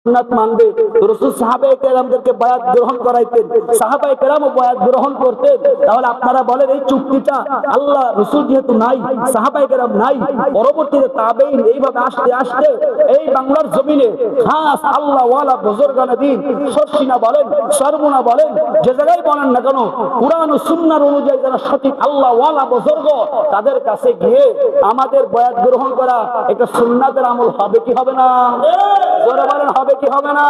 সুন্নাত মানবে। রাসূল সাহাবায়ে কেরামদেরকে বায়াত গ্রহণ করাইতেন, সাহাবায়ে কেরামও বায়াত গ্রহণ করতেন। তাহলে আপনারা বলেন এই চুক্তিটা আল্লাহ রাসূল যেহেতু নাই, সাহাবায়ে কেরাম নাই, পরবর্তীতে তাবেঈন এইভাবে আস্তে আস্তে এই বাংলার জমিনে খাস আল্লাহ ওয়ালা বুজুর্গানে দ্বীন শর্ষিনা বলেন, সরমুনা বলেন, যে জায়গায় বলেন না কেন, কুরআন ও সুন্নাহর অনুযায়ী যারা সঠিক আল্লাহ ওয়ালা বুজুর্গ, তাদের কাছে গিয়ে আমাদের বায়াত গ্রহণ করা একটা সুন্নাতের আমল হবে কি হবে না? জোরে বলেন হবে কি হবে না?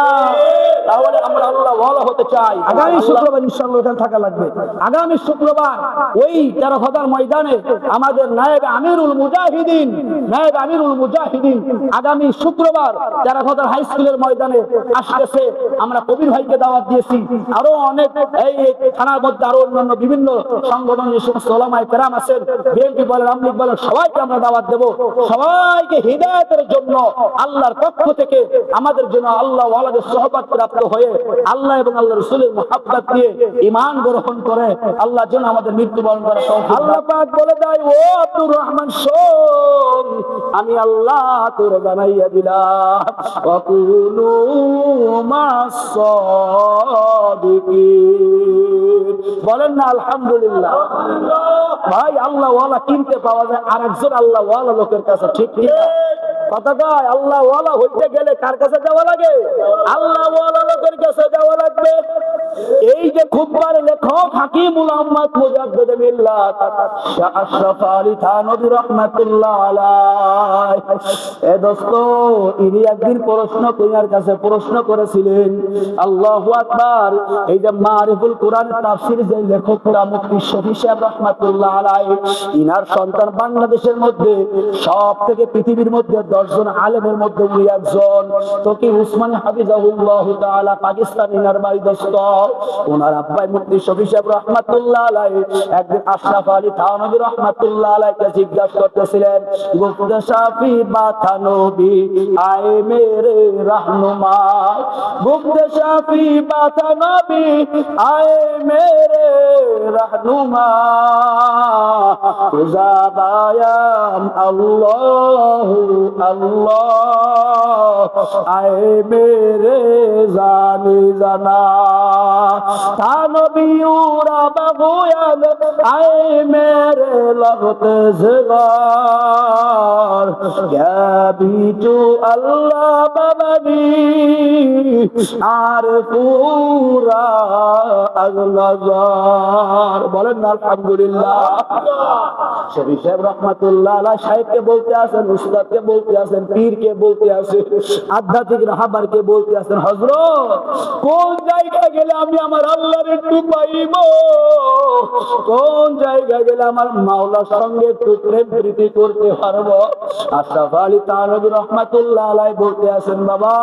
তাহলে আমরা আল্লাহ ওয়ালা হতে চাই। আগামী শুক্রবার ইনশাআল্লাহ এখানে থাকা লাগবে। আগামী শুক্রবার ওই 13,000 ময়দানে আমাদের নায়েব আমিরুল মুজাহিদিন আগামী শুক্রবার 13,000 হাই স্কুলের ময়দানে আসতেছে। আমরা কবির ভাইকে দাওয়াত দিয়েছি, আরো অনেক এই থানার মধ্যে আরো অন্যান্য বিভিন্ন সংগঠন যে সমস্ত ওলামায়ে কেরাম আছেন, বিএনপি বলেন, আওয়ামী লীগ বলেন, সবাইকে আমরা দাওয়াত দেব। সবাইকে হিদায়াতের জন্য আল্লাহর পক্ষ থেকে আমাদের জন্য আল্লাহ ওয়ালাদের সোহবত প্রাপ্ত হয়ে আল্লাহ এবং আল্লাহ রাসূলের মুহাব্বত নিয়ে ঈমান গ্রহণ করে আল্লাহ যেন আমাদের মৃত্যুবরণ করে তৌফিক। আল্লাহ পাক বলে দেয়, ও আব্দুর রহমান শোন, আমি আল্লাহ তোর জানাইয়া দিলাম, ওয়াকুনু মাস সাদিকিন। বলেন না আলহামদুলিল্লাহ। ভাই আল্লাহ ওয়ালা কিনতে পাওয়া যায় আরেকজন আল্লাহ ওয়ালা লোকের কাছে, ঠিক ঠিক কথা কয়। আল্লাহ ওয়ালা হইতে গেলে কার কাছে যাওয়া লাগে? আল্লাহ ওয়ালা লোকের কাছে যাওয়া লাগবে। এই যে খুববার লেখক হাকিমুল উম্মাত মুজাদ্দিদ মিল্লাত শাহ আশরাফ আলী থানভী রাহমাতুল্লাহ আলাইহি, এ দোস্ত, ইনি একদিন তোমার কাছে প্রশ্ন করেছিলেন। আল্লাহু আকবার। এই যে মারিফুল কোরআন তাফসীর যে লেখকরা মুফতি শফি সাহেব রাহমাতুল্লাহ আলাইহি, ইনার সন্তান বাংলাদেশের মধ্যে সবথেকে পৃথিবীর মধ্যে 10 জন আলেমের মধ্যে উনি একজন। তকি উসমানী হাফিজাহুল্লাহ তাআলা পাকিস্তান ইনার বাড়ি দোস্ত। ওনার আব্বাই মুফতি শফি সাহেব রাহমাতুল্লাহ আলাইহি একদিন আশরাফ আলী থানভী রাহমাতুল্লাহ আলাইহিকে জিজ্ঞাসা করতেছিলেন, গুফতে শাফি বা থানভী আয়ে মেরে रहनुमा, गुफ्ते शाफी बा थानভী आए मेरे रहनुमा, खुदा बायाम अल्लाह अल्लाह आए मेरे जानी जाना, थानভী उरा बगुयाल आए मेरे लगते ज़िगार, क्या बीचू अल्लाह बाबानी আর পুরা আল্লাহর। বলেন না আলহামদুলিল্লাহ। শফি সাহেব রাহমাতুল্লাহ আলাইহি সাহেবকে বলতে আছেন, উস্তাদকে বলতে আছেন, পীরকে বলতে আছেন, আধ্যাত্মিক রাহবারকে বলতে আছেন, হযরত কোন জায়গায় গেলে আমি আমার আল্লাহর একটু পাইব, কোন জায়গায় গেলে আমার মাওলার সঙ্গে একটু প্রেম প্রীতি করতে পারবো? আশরাফ আলী থানভী রাহমাতুল্লাহ আলাইহি বলতে আছেন, বাবা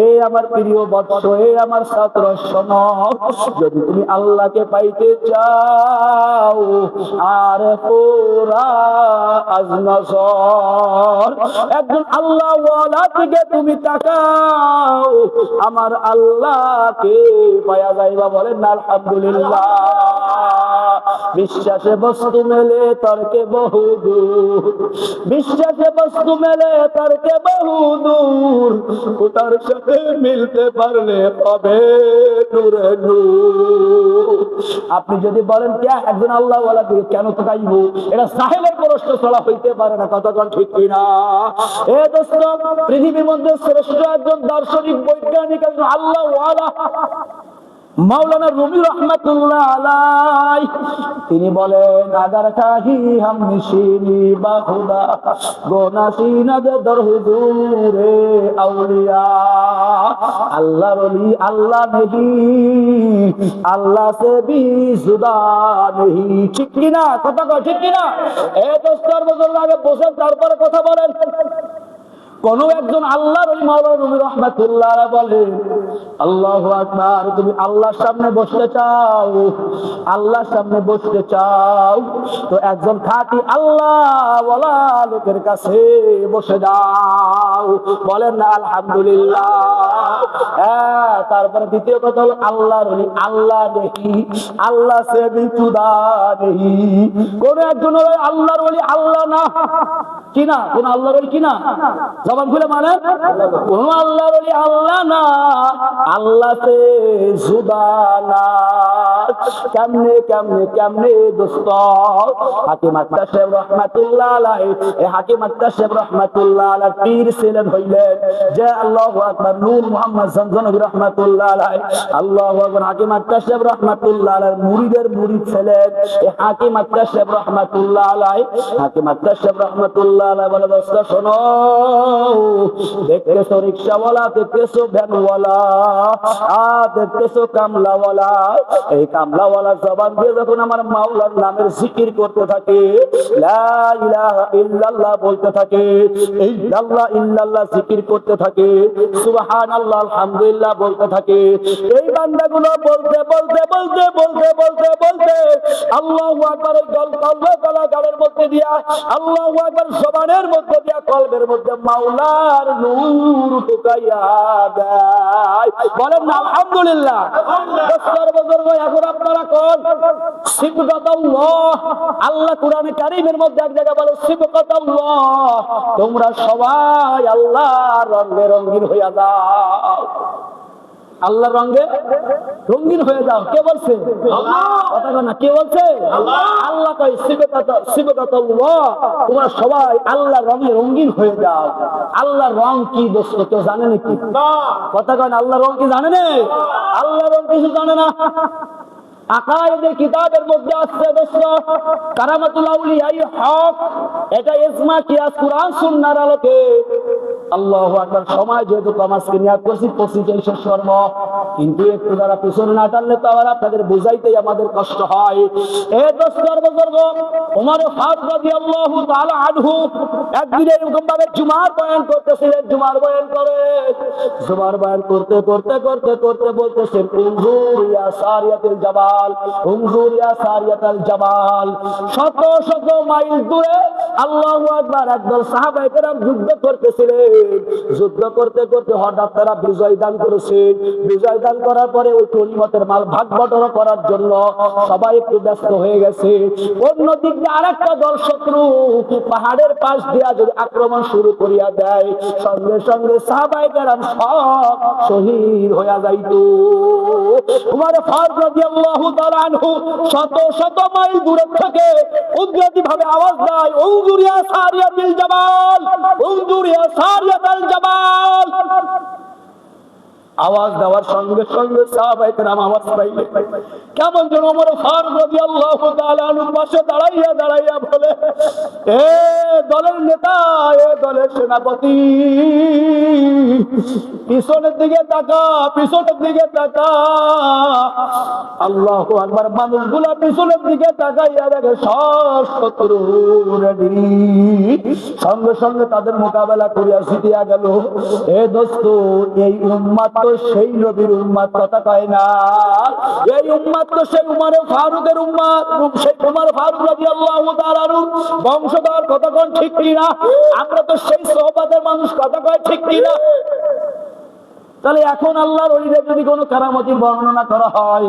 এই আমার প্রিয় বৎস, এই আমার ছাত্র, শোনো, যদি তুমি আল্লাহকে পাইতে চাও আর পুরা আজনসর একজন আল্লাহ ওয়ালা থেকে তুমি তাকাও, আমার আল্লাহকে পাওয়া যাইবা। বলেন না আলহামদুলিল্লাহ। বিশ্বাসে বস্তু মেলে তর্কে বহু দূর, বিশ্বাসে বস্তু মেলে তর্কে বহু দূর, কোটার সাথে মিলতে পারলে পাবে নূরে নূর। আপনি যদি বলেন কে একজন আল্লাহ ওয়ালা দিয়ে কেন তাকাইব, এটা সাহেবের প্রশ্ন ছড়া হইতে পারে না। কতক্ষণ ঠিক কিনা? এ দোস্ত, পৃথিবীর মধ্যে শ্রেষ্ঠ একজন দার্শনিক বৈজ্ঞানিক একজন আল্লাহ ওয়ালা मौलाना रूमी रहमतुल्लाह अलैह তিনি বলেন, আগার কাহি হাম নিশিনি বা খুদা গোনাসিনা দে দর হুজুরে আউলিয়া, আল্লাহর ওলি আল্লাহ নেহি, আল্লাহ সে ভি জুদা নেহি। ঠিক কি না? কথা কয় ঠিক কি না? এ দোস্তর বছর আগে বসে তারপরে কথা বলেন। কোন একজন আল্লাহর ওলি মাওলানা রুমি রাহমাতুল্লাহ আলাইহি বলেন, আল্লাহু আকবার, তুমি আল্লাহর সামনে বসতে চাও, আল্লাহর সামনে বসতে চাও তো একজন খাঁটি আল্লাহ ওয়ালা লোকের কাছে বসে দাও। বলেন না আলহামদুলিল্লাহ। হ্যাঁ, তারপরে দ্বিতীয় কথা হলো আল্লাহর ওলি আল্লাহ নেহি, আল্লাহ সে ভি জুদা নেহি। কোন একজন আল্লাহর ওলি আল্লাহ না, কি না? কোন আল্লাহর ওলি কি না? জবান খুলে মানে কোন আল্লাহর ওলি আল্লাহ না, আল্লাহ সে জুদা না। কেমনে কেমনে কেমনে দোস্ত, হাকিম আক্তার সাহেব রহমাতুল্লাহ আলাইহি, এই হাকিম আক্তার সাহেব রহমাতুল্লাহ আলাইহি পীর ছিলেন হইলেন যে আল্লাহু আকবার নূর মুহাম্মদ জানজানবী রহমাতুল্লাহ আলাইহি, আল্লাহু আকবার হাকিম আক্তার সাহেব রহমাতুল্লাহ আলাইহি মুরিদের মুরিদ ছিলেন এই হাকিম আক্তার সাহেব রহমাতুল্লাহ আলাইহি। হাকিম আক্তার সাহেব রহমাতুল্লাহ আলাইহি বলে দোস্ত শোনো, দেখতেছো রিকশাওয়ালা, দেখতেছো ভ্যানওয়ালা, দেখতেছো কামলাওয়ালা, এই কামলাওয়ালা জবান দিয়ে যখন আমার মাওলার নামের জিকির করতে থাকে, লা ইলাহা ইল্লাল্লাহ বলতে থাকে, ইল্লাল্লাহ ইল্লাল্লাহ জিকির করতে থাকে, সুবহানাল্লাহ আলহামদুলিল্লাহ বলতে থাকে, এই বান্দাগুলো বলতে বলতে বলতে বলতে বলতে বলতে আল্লাহু আকবার গালের মধ্যে দিয়া, আল্লাহু আকবার জবানের মধ্যে দিয়া, কলবের মধ্যে মাওলার নূর ঢুকাইয়া দেয়। বলেন না আলহামদুলিল্লাহ। এখন আপনারা কোন সিবগাতাল্লাহ, আল্লাহ কোরআনে কারীমের মধ্যে এক জায়গায় বলে সিবগাতাল্লাহ, তোমরা সবাই আল্লাহর রঙে রঙিন হইয়া যাও, আল্লাহর রঙে রঙিন হয়ে যাও। কে বলছে? কথা না, কে বলছে? আল্লাহ কয় সিবগাতাল্লাহ, তোমরা সবাই আল্লাহর রঙে রঙিন হয়ে যাও। আল্লাহর রং কি দোস্ত কেউ জানে নাকি? কথা কয় না, আল্লাহর রং কি জানে না? আল্লাহর রং কিছু জানে না। আকায়েদের কিতাবের মধ্যে আছে দোস্ত কারামাতুল আউলিয়া হক, এটা ইজমা কিয়াস কুরআন সুন্নাহর আলোকে। আল্লাহু আকবার। সময় যেহেতু কম, আজকে নিয়াত করছি 25 শেষ করব, কিন্তু একটু যারা পিছনে না টানলে তো আবার আপনাদের বুঝাইতেই আমাদের কষ্ট হয়। এ দোস্তর বুজুর্গ, ওমর ফারুক রাদিয়াল্লাহু তাআলা আনহু একদিন এরকম ভাবে জুমার বয়ান করতেছিলেন। জুমার বয়ান করে জুমার বয়ান করতে করতে করতে করতে বলতেছেন, উনজুর ইয়া সারিয়াতুল জাবাল, উনজুর ইয়া সারিয়াতুল জাবাল। শত শত মাইল দূরে আল্লাহু আকবার একদল সাহাবায়ে কেরাম যুদ্ধ করতেছিলেন। যুদ্ধ করতে করতে হঠাৎ তারা বিজয় দান করেছেন। বিজয় দান করার পরে ওই গনিমতের মাল ভাগ বটরা করার জন্য সবাই একটু ব্যস্ত হয়ে গেছে। অন্যদিক দিয়ে আরেকটা দল শত্রু পাহাড়ের পাশ দিয়ে যদি আক্রমণ শুরু করিয়া দেয়, সঙ্গে সঙ্গে সাহাবায়ে কেরাম সব শহীদ হইয়া যাইতো। ওমর ফারুক রাদিয়াল্লাহু তাআলা আনহু শত শত মাইল দূরে থেকে উদ্গতি ভাবে আওয়াজ দেয়, উনজুর ইয়া সারিয়াতুল জাবাল, উনজুর ইয়া সারিয়াতুল জাবাল। আওয়াজ দেওয়ার সঙ্গে সঙ্গে সাহাবায়ে কেরাম আওয়াজ পাইলে কেমন যেন ওমর ফারুক রাদিয়াল্লাহু তাআলা আনহুর পাশে দাঁড়াইয়া দাঁড়াইয়া বলে, এ দলের নেতা, এ দলের সেনাপতি, পিছনের দিকে তাকা, পিছনের দিকে তাকা। আল্লাহু আকবার। মানুষগুলা পিছনের দিকে তাকাইয়া দেখে সব শত্রু রেডি। সঙ্গে সঙ্গে তাদের মোকাবেলা করিয়া জিতিয়া গেল। এ দোস্ত, এই উম্মাত তো সেই নবীর উম্মাত, কথা কয় না। এই উম্মাত তো সেই উমর ফারুকের উম্মাত, সেই উমর ফারুক রাদিয়াল্লাহু তাআলা বংশধর, কথা কন ঠিক কিনা? আমরা তো সেই সোহবতের মানুষ, কথা কয় ঠিক কিনা? তাহলে এখন আল্লাহর ওলিদের যদি কোনো কারামতির বর্ণনা করা হয়,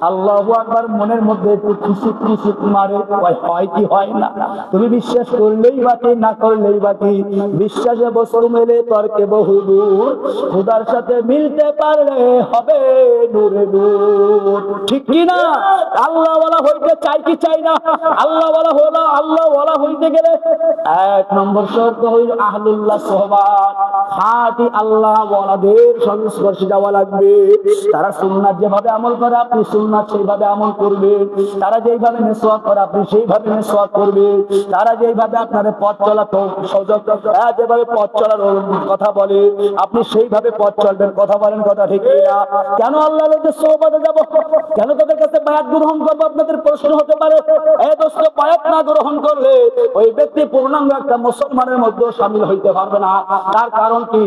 আল্লাহু আকবার, মনের মধ্যে একটু খুশি খুশি মারে, হয় কি হয় না? তুমি বিশ্বাস করলেই বাকি, না করলেই বাকি। বিশ্বাসে বস্তু মেলে তর্কে বহুদূর, খোদার সাথে মিলতে পারলে হবে নূরে নূর, ঠিক কি না? আল্লাহ ওয়ালা হইতে চাই কি চাই না? আল্লাহ ওয়ালা হলো, আল্লাহ ওয়ালা হইতে গেলে এক নম্বর শর্ত হইল আহলুল্লাহ সোহবাত, খাঁটি আল্লাহ ওয়ালাদের সংস্পর্শে যাওয়া লাগবে। তারা সুন্নাত যেভাবে আমল করে আপনি সুন্নাত সেইভাবে আমল করবেন। তারা যেইভাবে মেসওয়াক করে আপনি সেইভাবে মেসওয়াক করবেন। তারা যেইভাবে আপনাদের পথ চলা যেভাবে পথ চলার কথা বলে আপনি সেইভাবে পথ চলবেন, কথা বলেন, কথা ঠিক না? কেন আল্লাহর সোহবতে যাব? কেন তাদের কাছে বায়াত গ্রহণ করবো? আপনাদের প্রশ্ন হতে পারে। এই দোস্ত, বায়াত না গ্রহণ করলে ওই ব্যক্তি পূর্ণাঙ্গ একটা মুসলমানের মধ্যে শামিল হইতে পারবে না। তার কারণ কি?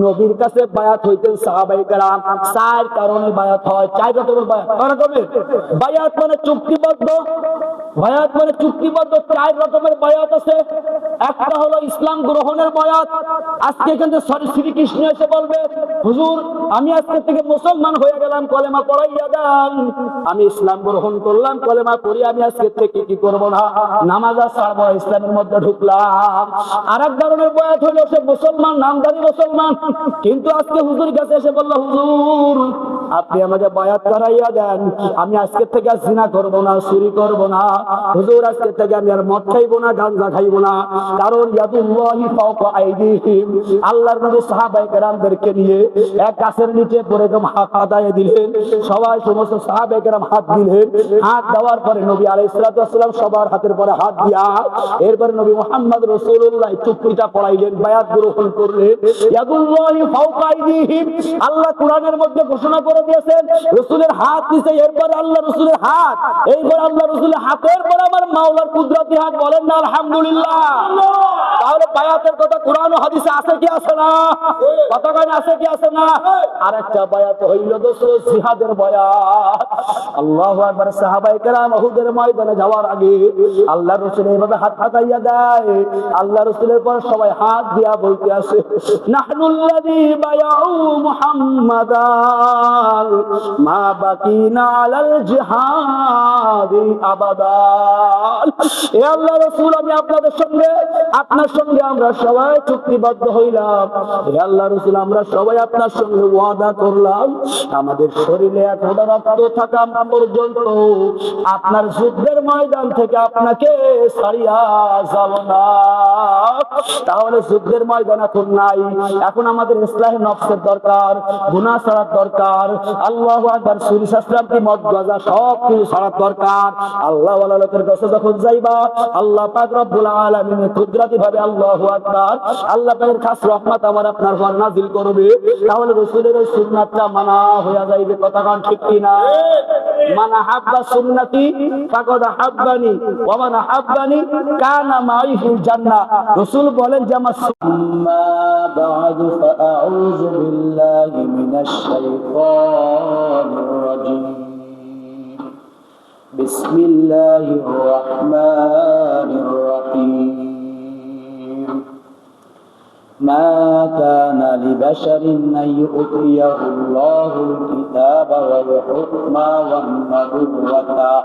নবীর কাছে বায়াত হইতেন সাহাবায়ে কেরাম, চার কারণে বায়াত হয়। চার রকমের বায়াত। কয় রকমের বায়াত? মানে চুক্তিবদ্ধ, বায়াত মানে চুক্তিবদ্ধ 4 রকমের বায়াত আছে। একটা হলো ইসলাম গ্রহণের বায়াত। আজকে কিন্তু শ্রীকৃষ্ণ এসে বলবে, হুজুর আমি আজকে থেকে মুসলমান হয়ে গেলাম, কলেমা পড়াইয়া দেন। আমি ইসলাম গ্রহণ করলাম, কলেমা পড়ি, আমি আজকে থেকে কি করব না, নামাজ আর ছাড়বো, ইসলামের মধ্যে ঢুকলাম। আরেক ধরনের বায়াত হলো সে মুসলমান, নামধারী মুসলমান, কিন্তু আজকে হুজুর কাছে এসে বলল, হুজুর আপনি আমাকে বায়াত করাইয়া দেন, আমি আজকে থেকে আর জিনা করব না, চুরি করব না, হুজুর আজকে থেকে আমি আর মদ খাইবো না, গাঁজা খাইবো না। কারণ ইয়াদুল্লাহি ফাওকা আইদিহিম, আল্লাহর নবী সাহাবায়ে কেরামদেরকে নিয়ে এক গাছের নিচে পড়ে হাত আদায় দিলেন। সবাই সমস্ত সাহাবায়ে কেরাম হাত দিলেন। হাত দেওয়ার পরে নবী আলাইহিস সালাতু ওয়াস সালাম সবার হাতের পরে হাত দিয়া এরপর নবী মুহাম্মদ রাসূলুল্লাহ চুক্তিটা পড়াইলেন, বায়াত গ্রহণ করলেন। ইয়াদুল্লাহি ফাওকা আইদিহিম, আল্লাহ কোরআনের মধ্যে ঘোষণা করে দিয়েছেন রাসূলের হাত নিচে, এরপর আল্লাহ রাসূলের হাত, এইবার আল্লাহ রাসূলের হাতের পর আমার মাওলার কুদরতি হাত, বলেন না আলহামদুলিল্লাহ। তাহলে বায়াতের কথা কোরআন ও হাদিসে আছে কি আছে না? কথা কয় না, আছে কি আছে না? আরেকটা বায়াত হইল দোস্ত জিহাদের বায়াত। আল্লাহু আকবার। সাহাবায়ে কেরাম উহুদের ময়দানে যাওয়ার আগে আল্লাহর রাসূল এইভাবে হাত হাতাইয়া দেয়, আল্লাহ রাসূলের পর সবাই হাত দিয়া বলতে আসে, নাহনুল্লাযী বায়াউ মুহাম্মাদান মা বাকিনা আলাল জিহাদি আবাদা। এ আল্লাহ রাসূল, আমি আপনাদের সঙ্গে, আপনার সঙ্গে আমরা সবাই চুক্তিবদ্ধ হইলাম। হে আল্লাহ রাসূল, আমরা সবাই আপনার সঙ্গে ওয়াদা করলাম, আমাদের শরীরে এতটা রক্ত থাকা পর্যন্ত আপনার যুদ্ধের ময়দান থেকে আপনাকে ছাড়িয়া যাব না। তাহলে যুদ্ধের ময়দান এখন নাই, এখন আমাদের ইসলাহে নফসের দরকার, গুনাহ ছাড়ার দরকার, আল্লাহু আকবার, চুরি শাস্ত্রান্তি মদ গাঁজা সব কিছু ছাড়ার দরকার। আল্লাহ ওয়ালা লোকের কাছে যখন যাইবা, আল্লাহ পাক রব্বুল আলামিন কুদরতি ভাবে আল্লাহু আকবার, আল্লাহ পাকের খাস রহমত আমার আপনার উপর নাযিল করবে। তাহলে রাসূলের ওই সুন্নাতটা মানা হয়ে যাইবে। কথা কান ঠিক কি না? মানা হাব্বা সুন্নতি ফাকাদ হাব্বানি ওয়া মান হাব্বানি কানা মাই ফিল জান্নাহ। রাসূল বলেন যে আমার সুম্মা বা'দু ফাআউযু বিল্লাহি মিনাশ শাইতানির রাজীম। বিসমিল্লাহির রাহমানির রহিম। মা কানা লিবাশারিন আন ইউ'তিয়াহুল্লাহুল কিতাবা ওয়াল হুকমা ওয়ান নাবুওয়াতা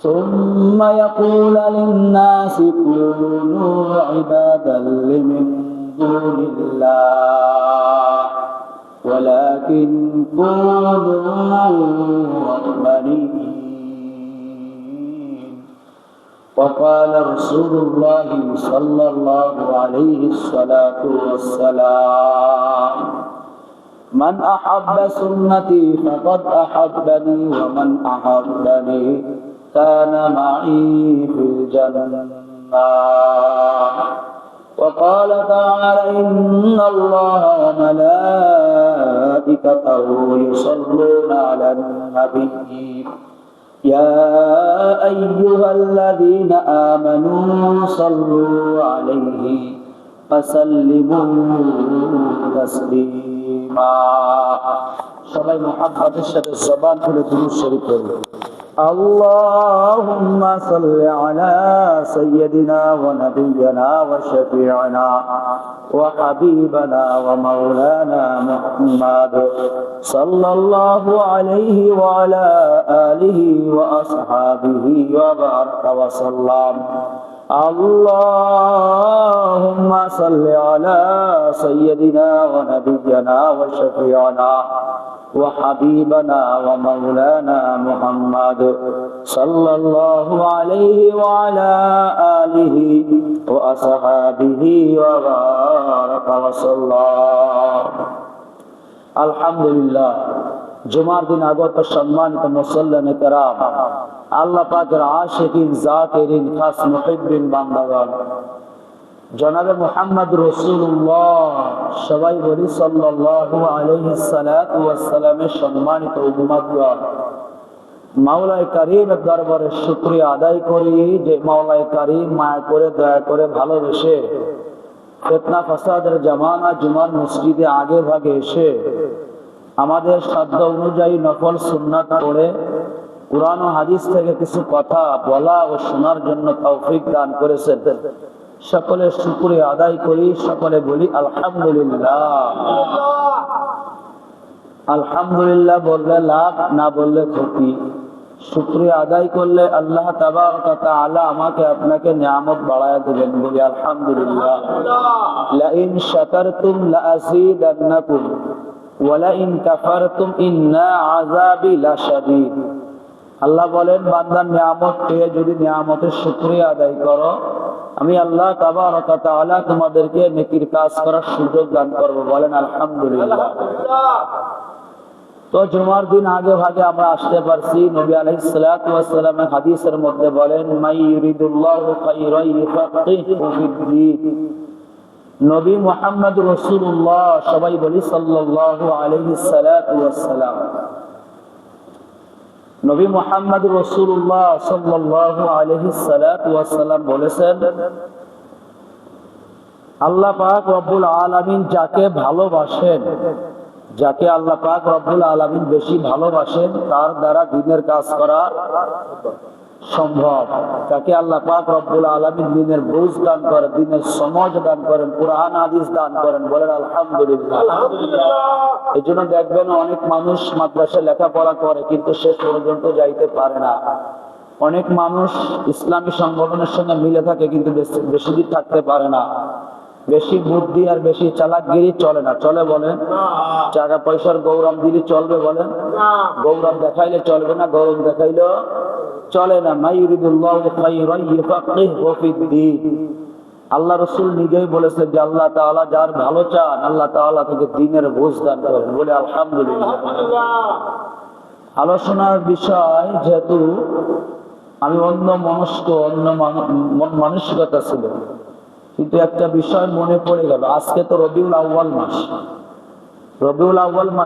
ثم يقول للناس كونوا عبادا من دون الله ولكن كونوا ربانيين. وقال رسول الله صلى الله عليه الصلاة والسلام من أحب سنتي فقد أحبني ومن أحبني كان معي في الجنة. وقال تعالى إن الله وملائكته يصلون على النبي يا أيها الذين آمنوا صلوا عليه وسلموا تسليما. সবাই মুহাব্বতের সাথে জবান খুলে দুরূদ শরীফ পড়ুন। اللهم صل على سيدنا ونبينا وشفيعنا وحبيبنا ومولانا محمد صلى الله عليه وعلى آله وأصحابه وبارك وسلم. اللهم صل على سيدنا ونبينا وشفيعنا وحبيبنا ومولانا محمد صلى الله عليه وعلى آله وأصحابه وبارك وسلم. আলহামদুলিল্লাহ, জুমার দিন আগত সম্মানিত মুসল্লিন কেরাম, আল্লাহ পাকের আশিকিন, জাকিরিন, খাস মুহিব্বিন বান্দাগণ, জনাবে মুহাম্মদ রাসূলুল্লাহ, সবাই বলি সাল্লাল্লাহু আলাইহি সাল্লাতু ওয়াস সালামের সম্মানিত উম্মতগণ, মাওলায়ে কারীমের দরবারে শুকরিয়া আদায় করি যে মাওলায়ে কারীম মায়া করে, দয়া করে, ভালোবেসে ফিতনা ফাসাদের জামানা জুমার মসজিদে আগে ভাগে এসে আমাদের সাধ্য অনুযায়ী নফল সুন্নাত পড়ে কুরআন ও হাদিস থেকে কিছু কথা বলা ও শোনার জন্য তৌফিক দান করেছেন। সকলে শুকরিয়া আদায় করি, সকলে বলি আলহামদুলিল্লাহ। আলহামদুলিল্লাহ বললে লাভ, না বললে ক্ষতি। শুকরিয়া আদায় করলে আল্লাহ তাবারক ওয়া তাআলা আমাকে আপনাকে নিয়ামত বাড়ায়া দিবেন, বলি আলহামদুলিল্লাহ। লা ইন শাকারতুম লা আযীদান্নাকুম ওয়া লা ইন কাফারতুম ইন্না আযাবি লাশাদীদ। আল্লাহ বলেন, বান্দার নিয়ামত পেয়ে যদি নিয়ামতের শুকরিয়া আদায় করো, আমি আল্লাহ তাবারক ওয়া তাআলা তোমাদেরকে নেকির কাজ করার সুযোগ দান করব, বলেন আলহামদুলিল্লাহ। তো জুমার দিন আগে ভাগে আমরা আসতে পারছি। নবী আলাইহিস সালাতু ওয়াস সালামের হাদিসের মধ্যে বলেন, মাই ইউরিদুল্লাহু খায়রান ইউফাক্কিহু ফিদ্দীন। নবী মুহাম্মদ রাসূলুল্লাহ, সবাই বলি সাল্লাল্লাহু আলাইহি সালাতু ওয়াস সালাম। নবী মুহাম্মদ রাসূলুল্লাহ সাল্লাল্লাহু আলাইহি সালাতু ওয়াস সালাম বলেছেন, আল্লাহ পাক রব্বুল আলামিন যাকে ভালোবাসেন, যাকে আল্লাহ পাক রব্বুল আলামিন বেশি ভালোবাসেন, তার দ্বারা দ্বীনের কাজ করা সম্ভব। তাকে আল্লাহ পাক রব্বুল আলামিন দ্বীনের বুঝ দান করেন, দ্বীনের সমঝ দান করেন, কুরআন হাদিস দান করেন, বলেন আলহামদুলিল্লাহ। এই জন্য দেখবেন অনেক মানুষ মাদ্রাসায় লেখাপড়া করে কিন্তু শেষ পর্যন্ত যাইতে পারে না। অনেক মানুষ ইসলামী সংগঠনের সঙ্গে মিলে থাকে কিন্তু বেশি দিন থাকতে পারে না। বেশি বুদ্ধি আর বেশি চালাকগিরি চলে না, চলে বলেন? টাকা পয়সার গৌরব দিলে চলবে বলেন? গৌরব দেখাইলে চলবে না, গৌরব দেখাইলেও চলে না। মা ইউরিদুল্লাহু খায়রান ইউফাক্কিহু ফিদ্দীন। আল্লাহ রাসূল নিজেই বলেছেন যে আল্লাহ তাআলা যার ভালো চান, আল্লাহ তাআলা তাকে দ্বীনের বুঝ দান করেন, বলে আলহামদুলিল্লাহ। আলোচনার বিষয়, যেহেতু আমি অন্য মনস্ক, অন্য মানসিকতা ছিল, কিন্তু একটা বিষয় মনে পড়ে গেল। আজকে তো রবিউল আউয়াল মাস। রবিউল আউয়াল মাস